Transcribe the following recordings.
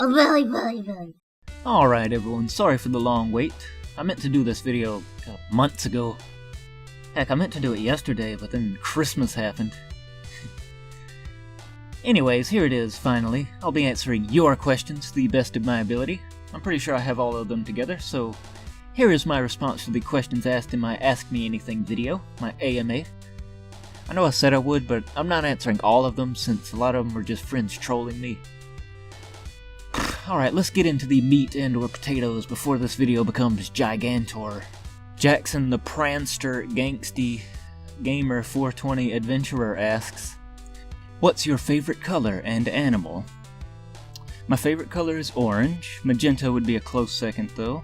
Really. Alright everyone, sorry for the long wait. I meant to do this video months ago. Heck, I meant to do it yesterday, but then Christmas happened. Anyways, here it is, finally. I'll be answering your questions to the best of my ability. I'm pretty sure I have all of them together, so here is my response to the questions asked in my Ask Me Anything video, my AMA. I know I said I would, but I'm not answering all of them since a lot of them were just friends trolling me. Alright, let's get into the meat and or potatoes before this video becomes gigantor. Jackson the Pranster Gangsty Gamer 420 Adventurer asks, what's your favorite color and animal? My favorite color is orange. Magenta would be a close second though.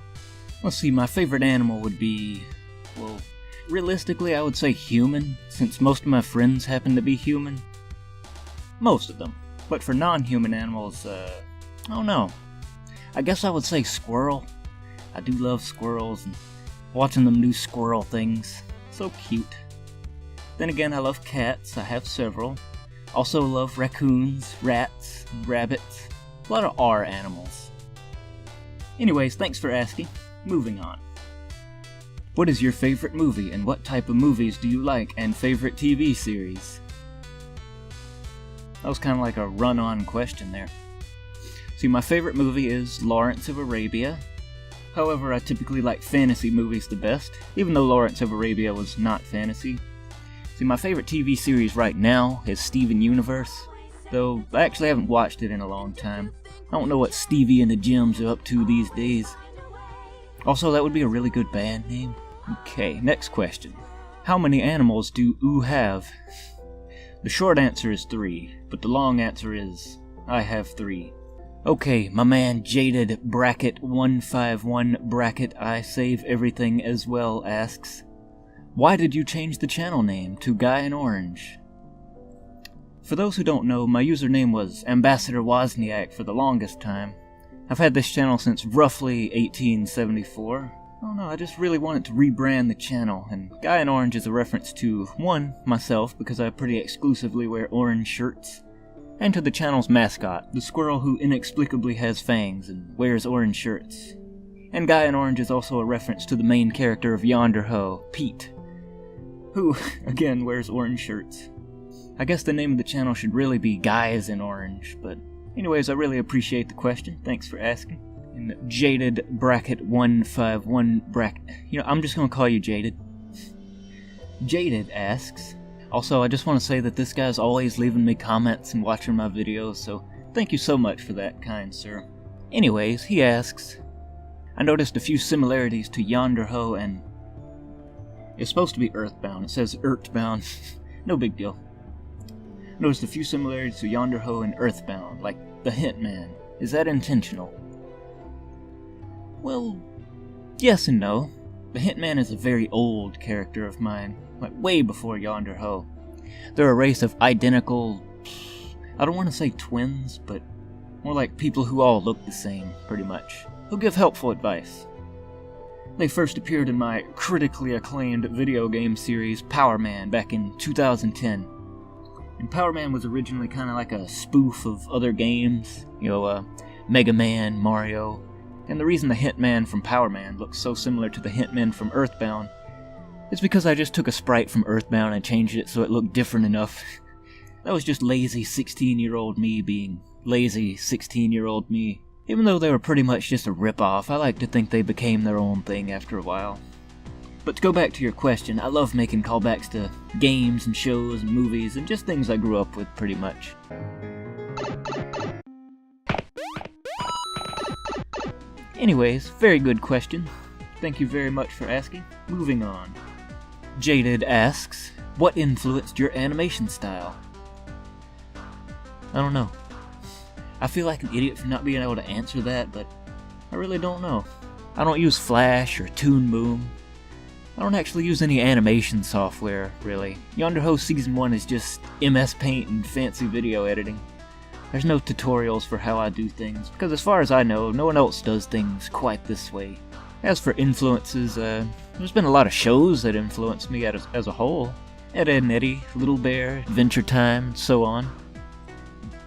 Let's see, my favorite animal would be, well, realistically I would say human, since most of my friends happen to be human. Most of them. But for non-human animals, I don't know. I guess I would say squirrel. I do love squirrels and watching them do squirrel things. So cute. Then again, I love cats. I have several. Also love raccoons, rats, rabbits. A lot of R animals. Anyways, thanks for asking. Moving on. What is your favorite movie and what type of movies do you like and favorite TV series? That was kind of like a run-on question there. See, my favorite movie is Lawrence of Arabia. However, I typically like fantasy movies the best, even though Lawrence of Arabia was not fantasy. See, my favorite TV series right now is Steven Universe, though I actually haven't watched it in a long time. I don't know what Stevie and the Gems are up to these days. Also, that would be a really good band name. Okay, next question. How many animals do you have? The short answer is 3, but the long answer is, I have 3. Okay, my man Jaded Bracket 151 Bracket I Save Everything as well asks, why did you change the channel name to Guy in Orange? For those who don't know, my username was Ambassador Wozniak for the longest time. I've had this channel since roughly 1874. I don't know, I just really wanted to rebrand the channel, and Guy in Orange is a reference to, 1, myself, because I pretty exclusively wear orange shirts, and to the channel's mascot, the squirrel who inexplicably has fangs and wears orange shirts. And Guy in Orange is also a reference to the main character of Yonder Ho, Pete, who, again, wears orange shirts. I guess the name of the channel should really be Guys in Orange, but anyways, I really appreciate the question. Thanks for asking. And Jaded Bracket 151 Bracket... I'm just gonna call you Jaded. Jaded asks, also, I just want to say that this guy's always leaving me comments and watching my videos, so thank you so much for that, kind sir. Anyways, he asks, I noticed a few similarities to Yonder Ho and... It's supposed to be Earthbound. It says Earthbound. No big deal. Noticed a few similarities to Yonder Ho and Earthbound, like the Hitman. Is that intentional? Well, yes and no. The Hitman is a very old character of mine, like way before Yonder Ho. They're a race of identical, I don't want to say twins, but more like people who all look the same, pretty much, who give helpful advice. They first appeared in my critically acclaimed video game series Power Man back in 2010. And Power Man was originally kind of like a spoof of other games, Mega Man, Mario. And the reason the Hitman from Power Man looks so similar to the Hitman from Earthbound is because I just took a sprite from Earthbound and changed it so it looked different enough. That was just lazy 16-year-old me being lazy 16-year-old me. Even though they were pretty much just a rip-off, I like to think they became their own thing after a while. But to go back to your question, I love making callbacks to games and shows and movies and just things I grew up with pretty much. Anyways, very good question. Thank you very much for asking. Moving on. Jaded asks, what influenced your animation style? I don't know. I feel like an idiot for not being able to answer that, but I really don't know. I don't use Flash or Toon Boom. I don't actually use any animation software, really. Yonder Ho Season 1 is just MS Paint and fancy video editing. There's no tutorials for how I do things, because as far as I know, no one else does things quite this way. As for influences, there's been a lot of shows that influenced me as a whole. Ed, Edd n Eddy, Little Bear, Adventure Time, and so on.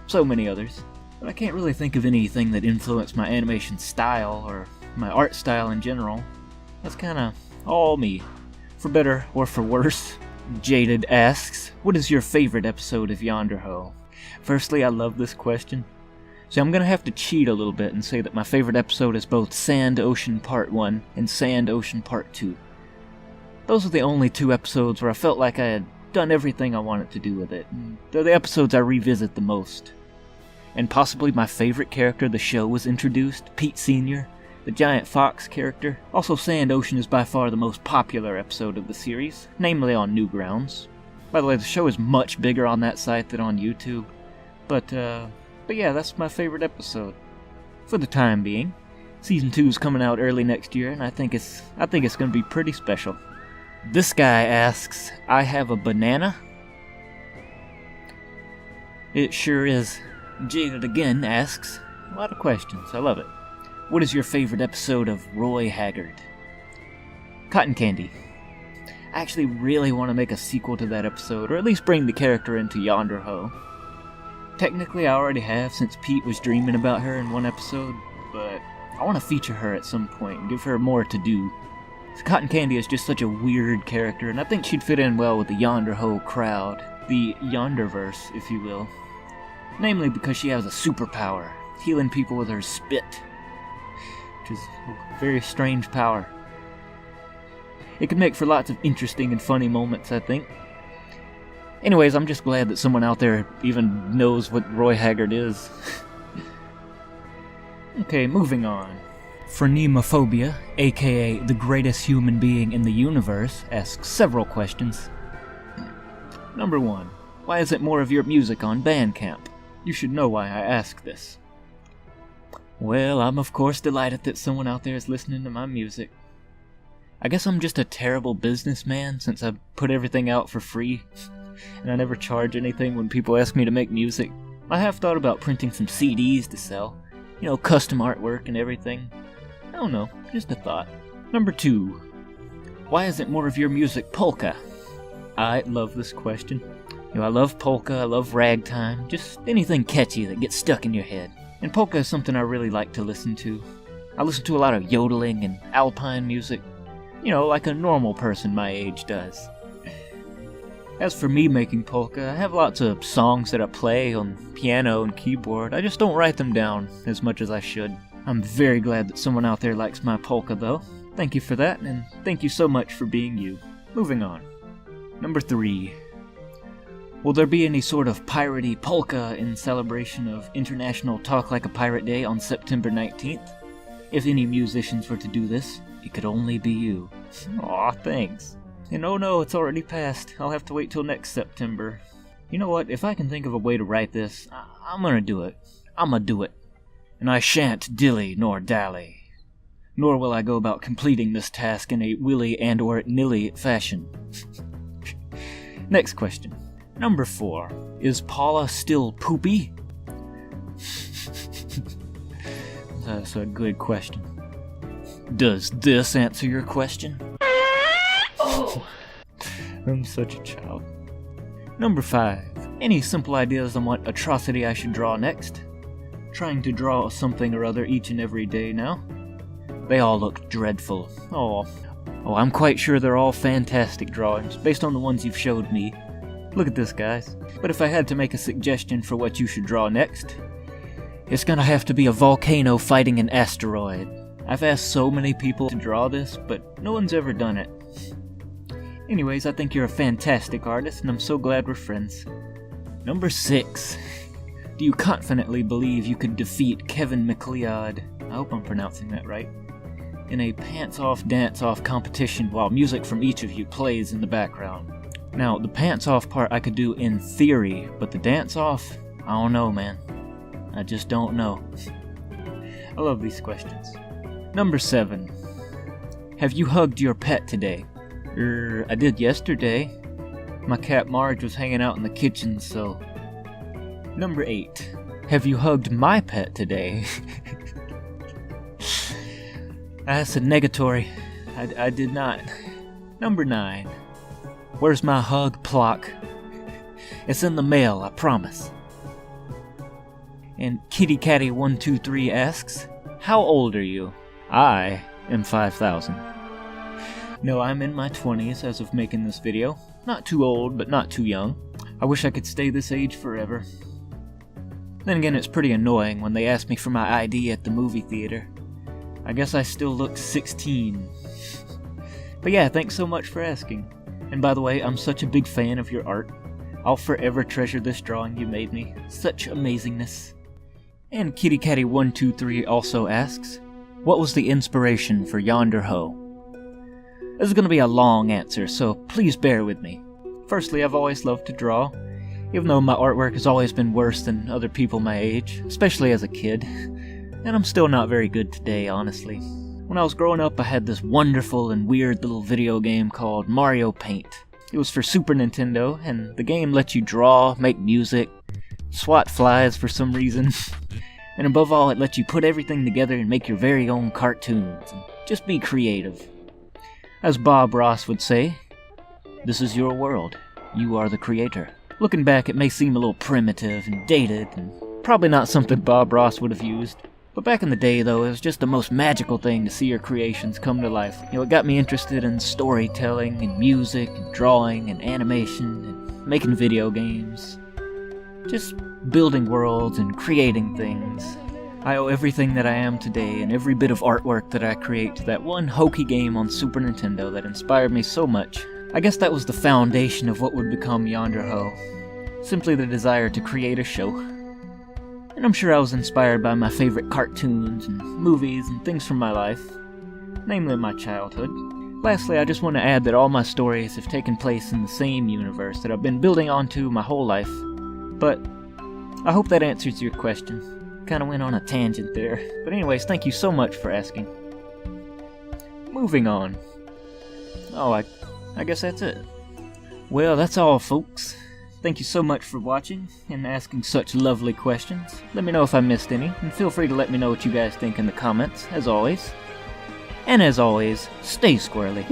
So many others. but I can't really think of anything that influenced my animation style or my art style in general. That's kinda all me. For better or for worse. Jaded asks, what is your favorite episode of Yonder Ho? Firstly, I love this question. So I'm gonna have to cheat a little bit and say that my favorite episode is both Sand Ocean Part 1 and Sand Ocean Part 2. Those are the only two episodes where I felt like I had done everything I wanted to do with it. They're the episodes I revisit the most. And possibly my favorite character the show was introduced, Pete Sr., the giant fox character. Also, Sand Ocean is by far the most popular episode of the series, namely on Newgrounds. By the way, the show is much bigger on that site than on YouTube. But yeah, that's my favorite episode. For the time being. Season 2 is coming out early next year, and I think it's gonna be pretty special. This guy asks, I have a banana? It sure is. Jaded again asks, a lot of questions, I love it. What is your favorite episode of Roy Haggard? Cotton Candy. I actually really want to make a sequel to that episode, or at least bring the character into Yonder Ho. Technically I already have, since Pete was dreaming about her in one episode, but I want to feature her at some point and give her more to do. Cotton Candy is just such a weird character, and I think she'd fit in well with the Yonder Ho crowd. The Yonderverse, if you will. Namely because she has a superpower, healing people with her spit. Which is a very strange power. It could make for lots of interesting and funny moments, I think. Anyways, I'm just glad that someone out there even knows what Roy Haggard is. Okay, moving on. Phrenemophobia, aka the greatest human being in the universe, asks several questions. Number 1. Why isn't more of your music on Bandcamp? You should know why I ask this. Well, I'm of course delighted that someone out there is listening to my music. I guess I'm just a terrible businessman since I put everything out for free, and I never charge anything when people ask me to make music. I have thought about printing some CDs to sell, you know, custom artwork and everything. I don't know, just a thought. Number 2. Why isn't more of your music polka? I love this question. You know, I love polka, I love ragtime, just anything catchy that gets stuck in your head. And polka is something I really like to listen to. I listen to a lot of yodeling and alpine music. You know, like a normal person my age does. As for me making polka, I have lots of songs that I play on piano and keyboard. I just don't write them down as much as I should. I'm very glad that someone out there likes my polka though. Thank you for that, and thank you so much for being you. Moving on. Number 3. Will there be any sort of piratey polka in celebration of International Talk Like a Pirate Day on September 19th? If any musicians were to do this, it could only be you. Aw, thanks. And oh no, it's already passed. I'll have to wait till next September. You know what, if I can think of a way to write this, I'm gonna do it. I'ma do it. And I shan't dilly nor dally. Nor will I go about completing this task in a willy and or nilly fashion. Next question. Number 4. Is Paula still poopy? That's a good question. Does this answer your question? Oh! I'm such a child. Number 5. Any simple ideas on what atrocity I should draw next? Trying to draw something or other each and every day now. They all look dreadful. Oh, I'm quite sure they're all fantastic drawings, based on the ones you've showed me. Look at this, guys. But if I had to make a suggestion for what you should draw next, it's gonna have to be a volcano fighting an asteroid. I've asked so many people to draw this, but no one's ever done it. Anyways, I think you're a fantastic artist, and I'm so glad we're friends. Number 6. Do you confidently believe you could defeat Kevin MacLeod, I hope I'm pronouncing that right, in a pants-off dance-off competition while music from each of you plays in the background? Now, the pants-off part I could do in theory, but the dance-off, I don't know, man. I just don't know. I love these questions. Number 7. Have you hugged your pet today? I did yesterday. My cat Marge was hanging out in the kitchen, so... Number 8. Have you hugged my pet today? That's a negatory. I did not. Number 9. Where's my hug plaque? It's in the mail, I promise. And KittyCatty123 asks, how old are you? I am 5,000. No, I'm in my 20s as of making this video. Not too old, but not too young. I wish I could stay this age forever. Then again, it's pretty annoying when they ask me for my ID at the movie theater. I guess I still look 16. But yeah, thanks so much for asking. And by the way, I'm such a big fan of your art. I'll forever treasure this drawing you made me. Such amazingness. And KittyCatty123 also asks, what was the inspiration for Yonder Ho? This is going to be a long answer, so please bear with me. Firstly, I've always loved to draw, even though my artwork has always been worse than other people my age, especially as a kid. And I'm still not very good today, honestly. When I was growing up, I had this wonderful and weird little video game called Mario Paint. It was for Super Nintendo, and the game lets you draw, make music, swat flies for some reason, and above all, it lets you put everything together and make your very own cartoons, and just be creative. As Bob Ross would say, this is your world. You are the creator. Looking back, it may seem a little primitive and dated, and probably not something Bob Ross would have used. But back in the day, though, it was just the most magical thing to see your creations come to life. It got me interested in storytelling, and music, and drawing, and animation, and making video games. Just building worlds and creating things. I owe everything that I am today and every bit of artwork that I create to that one hokey game on Super Nintendo that inspired me so much. I guess that was the foundation of what would become Yonder Ho. Simply the desire to create a show. And I'm sure I was inspired by my favorite cartoons and movies and things from my life, namely my childhood. Lastly, I just want to add that all my stories have taken place in the same universe that I've been building onto my whole life. But I hope that answers your question. Kinda went on a tangent there. But anyways, thank you so much for asking. Moving on. Oh, I guess that's it. Well, that's all, folks. Thank you so much for watching and asking such lovely questions. Let me know if I missed any, and feel free to let me know what you guys think in the comments, as always. And as always, stay squirrely.